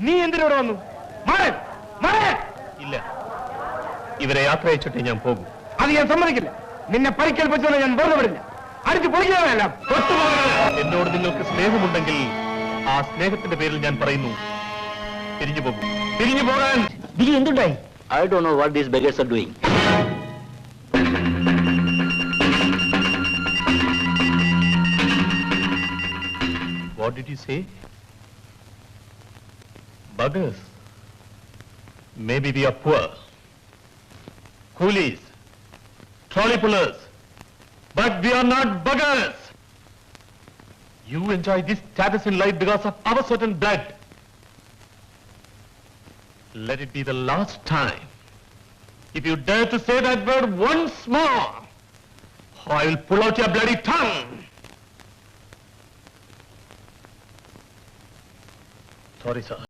നീ എന്തിനോട് വന്നു? മാറൻ മാറൻ. ഇല്ല, ഇവരെ യാത്ര അയച്ചിട്ടേ ഞാൻ പോകും. അത് ഞാൻ സമ്മതിക്കില്ല. നിന്നെ പരിക്കേൽപ്പിച്ചോളെ ഞാൻ വെറുതെ വിടില്ല. അടിച്ചു പൊളിക്കാനല്ല. എന്നോട് നിങ്ങൾക്ക് സ്നേഹമുണ്ടെങ്കിൽ ആ സ്നേഹത്തിന്റെ പേരിൽ ഞാൻ പറയുന്നു, തിരിഞ്ഞു പോകും. തിരിഞ്ഞു പോകാൻ. എന്തുണ്ടായി? I don't know what these beggars are doing. What did you say? Buggers. Maybe we are poor. Coolies. Trolley pullers. But we are not buggers. You enjoy this status in life because of our certain blood. Let it be the last time. If you dare to say that word once more, I will pull out your bloody tongue. Sorry, sir.